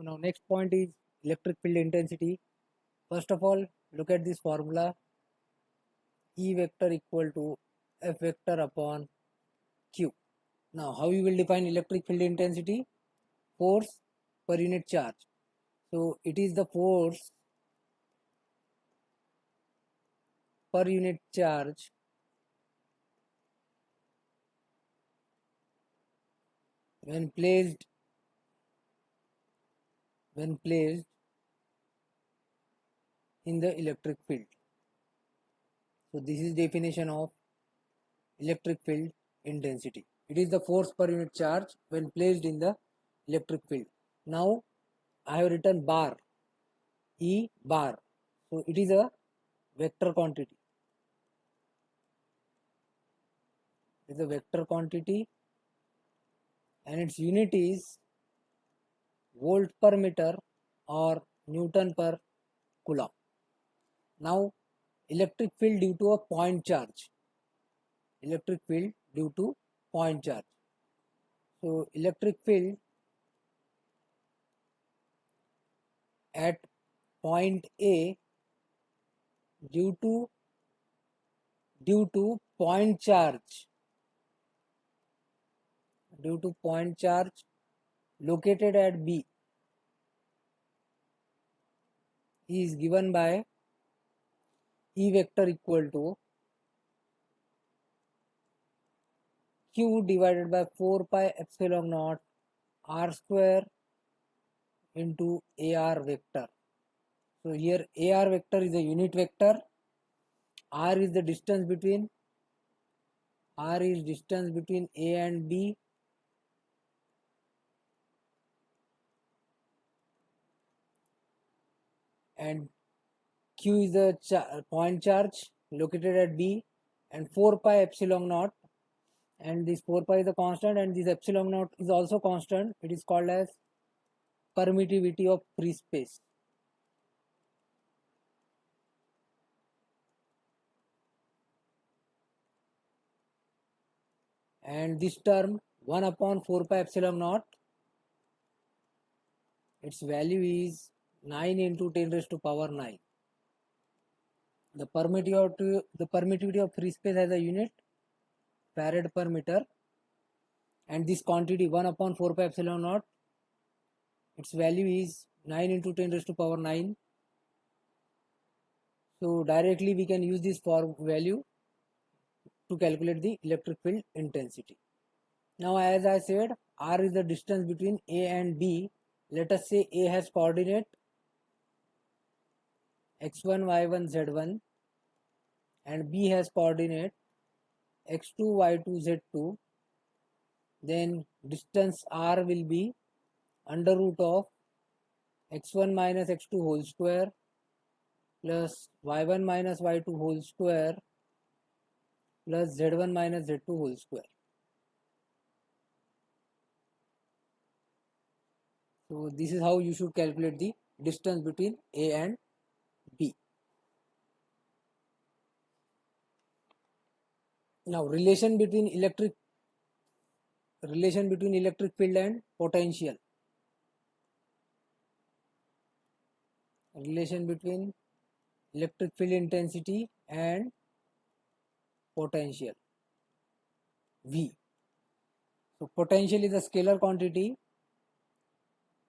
now next point is electric field intensity. First of all, look at this formula. E vector equal to F vector upon Q. Now how you will define electric field intensity? Force per unit charge. So it is the force per unit charge when placed in the electric field. So this is definition of electric field intensity. It is the force per unit charge when placed in the electric field. Now I have written bar, E bar. So it is a vector quantity. It is a vector quantity and its unit is volt per meter or Newton per coulomb. Now electric field due to a point charge. Electric field due to point charge. So electric field at point A due to point charge located at B is given by E vector equal to Q divided by 4 pi epsilon naught R square into AR vector. So here AR vector is a unit vector. R is the distance between A and B. And Q is the point charge located at B, and 4 pi epsilon naught, and this 4 pi is a constant and this epsilon naught is also constant. It is called as permittivity of free space. And this term 1 upon 4 pi epsilon naught, its value is 9 into 10 raised to power 9. The permittivity of free space has a unit, farad per meter, and this quantity 1 upon 4 pi epsilon naught, its value is 9 into 10 raised to power 9. So directly we can use this value to calculate the electric field intensity. Now as I said, R is the distance between A and B. Let us say A has coordinate x1, y1, z1 and B has coordinate x2, y2, z2. Then distance R will be under root of x1 minus x2 whole square plus y1 minus y2 whole square plus z1 minus z2 whole square. So this is how you should calculate the distance between A and B. Now relation between electric field and potential. Relation between electric field intensity and potential, V. So potential is a scalar quantity.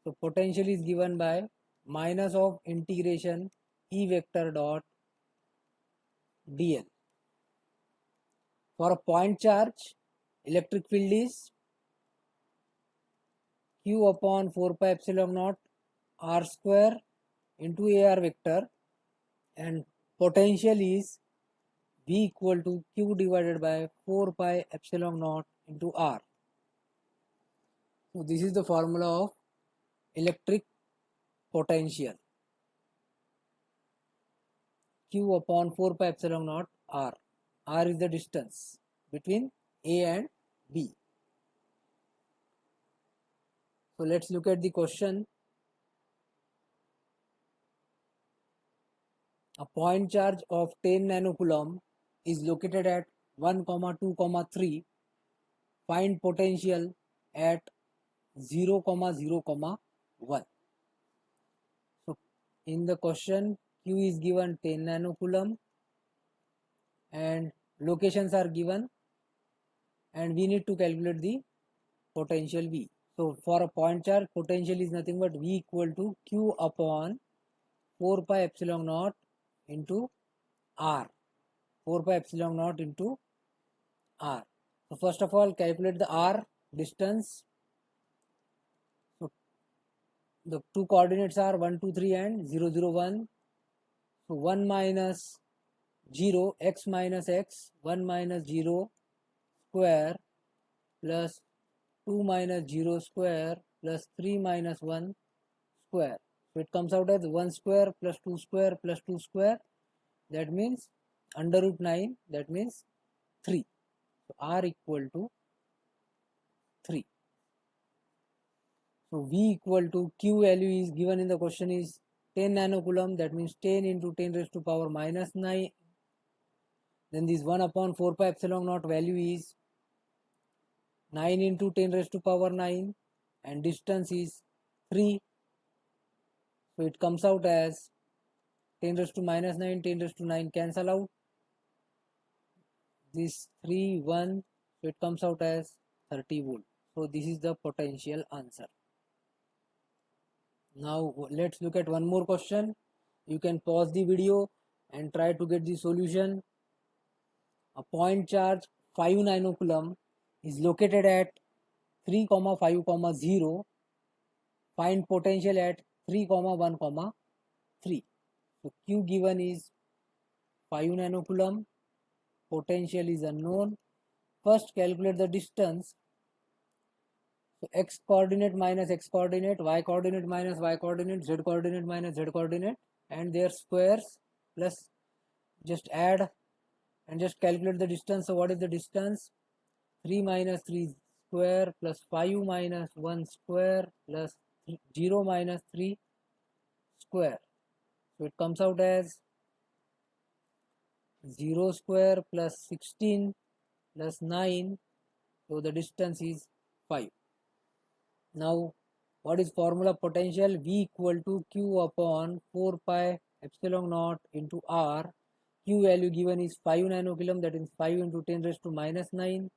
So potential is given by minus of integration E vector dot dl. For a point charge, electric field is Q upon 4 pi epsilon naught R square into AR vector, and potential is V equal to Q divided by 4 pi epsilon naught into R. So this is the formula of electric potential. Q upon 4 pi epsilon naught R. R is the distance between A and B. So let's look at the question. A point charge of 10 nanocoulomb is located at 1, 2, 3. Find potential at 0, 0, 1. in the question Q is given 10 nanocoulomb and locations are given, and we need to calculate the potential V. So for a point charge, potential is nothing but V equal to Q upon 4 pi epsilon naught into R. 4 pi epsilon naught into R. So first of all, calculate the R distance. So the two coordinates are 1, 2, 3 and 0, 0, 1. So 1 minus 0, x minus x, 1 minus 0 square plus 2 minus 0 square plus 3 minus 1 square. So it comes out as 1 square plus 2 square plus 2 square. That means under root 9, that means 3. So R equal to 3. So V equal to Q value is given in the question is 10 nanocoulomb, that means 10 into 10 raised to power minus 9. Then this 1 upon 4 pi epsilon naught value is 9 into 10 raised to power 9 and distance is 3. So it comes out as 10 raised to minus 9, 10 raised to 9 cancel out. This 3, 1, so it comes out as 30 volt. So this is the potential answer. Now let's look at one more question. You can pause the video and try to get the solution. A point charge 5 nanocoulomb is located at 3, 5, 0. Find potential at 3, 1, 3. So Q given is 5 nanocoulomb. Potential is unknown. First calculate the distance. So x coordinate minus x coordinate, y coordinate minus y coordinate, z coordinate minus z coordinate and their squares plus just add and just calculate the distance. So what is the distance? 3 minus 3 square plus 5 minus 1 square plus 0 minus 3 square. So it comes out as 0 square plus 16 plus 9. So the distance is 5. Now what is formula potential? V equal to Q upon 4 pi epsilon naught into R. Q value given is 5 nanocoulomb, that is 5 into 10 raised to minus 9.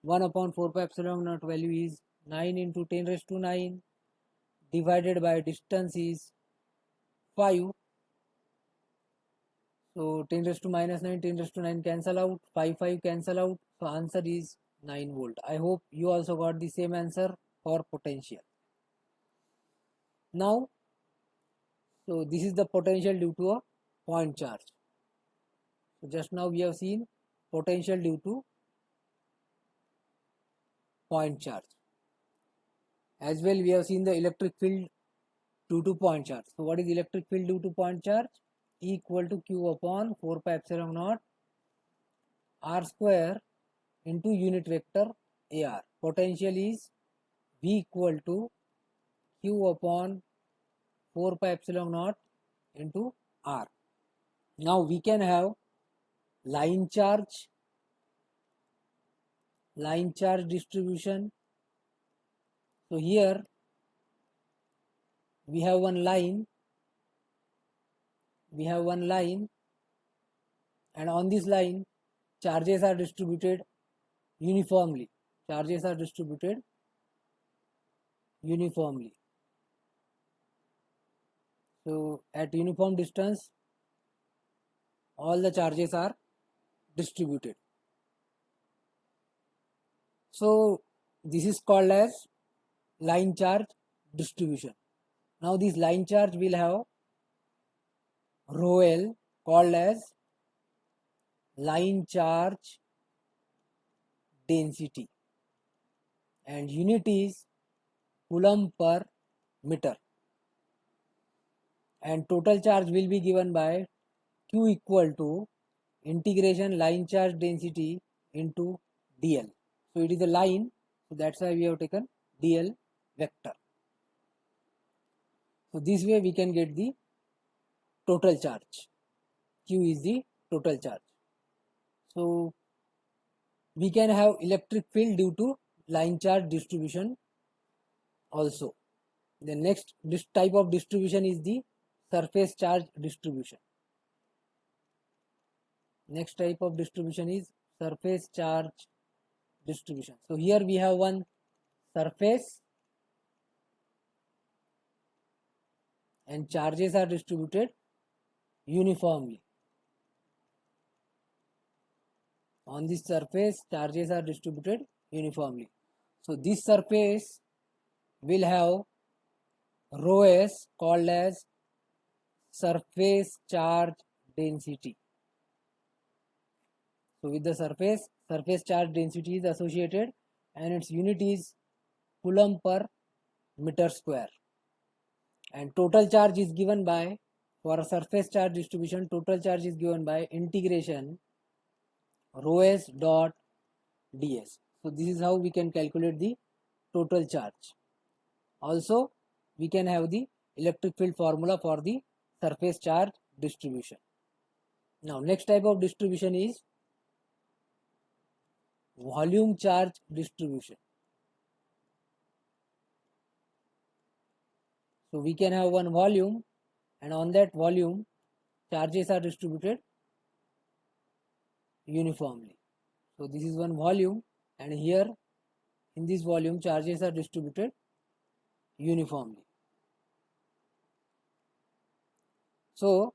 1 upon 4 pi epsilon naught value is 9 into 10 raised to 9 divided by distance is 5. So 10 raised to minus 9, 10 raised to 9 cancel out, 5, 5 cancel out. So answer is 9 volt. I hope you also got the same answer for potential. Now, so this is the potential due to a point charge. So just now we have seen potential due to point charge. As well we have seen the electric field due to point charge. So what is electric field due to point charge? E equal to Q upon 4 pi epsilon naught R square into unit vector AR. Potential is V equal to Q upon 4 pi epsilon naught into R. Now we can have line charge distribution. So here we have one line, and on this line charges are distributed uniformly. So at uniform distance all the charges are distributed. So this is called as line charge distribution. Now this line charge will have rho L, called as line charge density, and unit is coulomb per meter, and total charge will be given by Q equal to integration line charge density into dl. So it is a line, so that's why we have taken dl vector. So this way we can get the total charge. Q is the total charge. So we can have electric field due to line charge distribution also. The next this type of distribution is the surface charge distribution. Next type of distribution is surface charge distribution. So here we have one surface and charges are distributed uniformly. On this surface, charges are distributed uniformly. So this surface will have rho s called as surface charge density. So with the surface charge density is associated and its unit is coulomb per meter square. And total charge is given by, for a surface charge distribution, total charge is given by integration rho s dot ds. So this is how we can calculate the total charge. Also, we can have the electric field formula for the surface charge distribution. Now, next type of distribution is volume charge distribution. So we can have one volume, and on that volume charges are distributed uniformly. So this is one volume, and here in this volume charges are distributed uniformly. So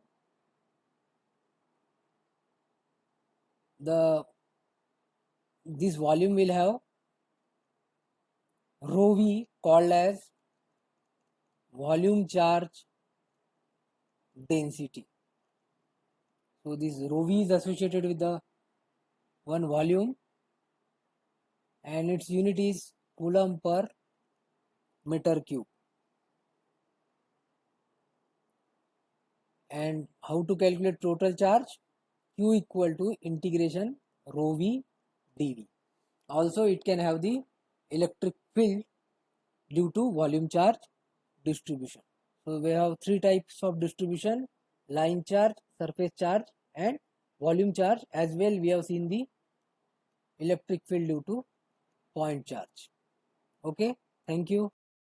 this volume will have rho v called as volume charge density. So this rho v is associated with the one volume and its unit is coulomb per meter cube. And how to calculate total charge? Q equal to integration rho v dv. Also it can have the electric field due to volume charge distribution. So we have three types of distribution: line charge, surface charge and volume charge. As well we have seen the electric field due to point charge. Okay, thank you.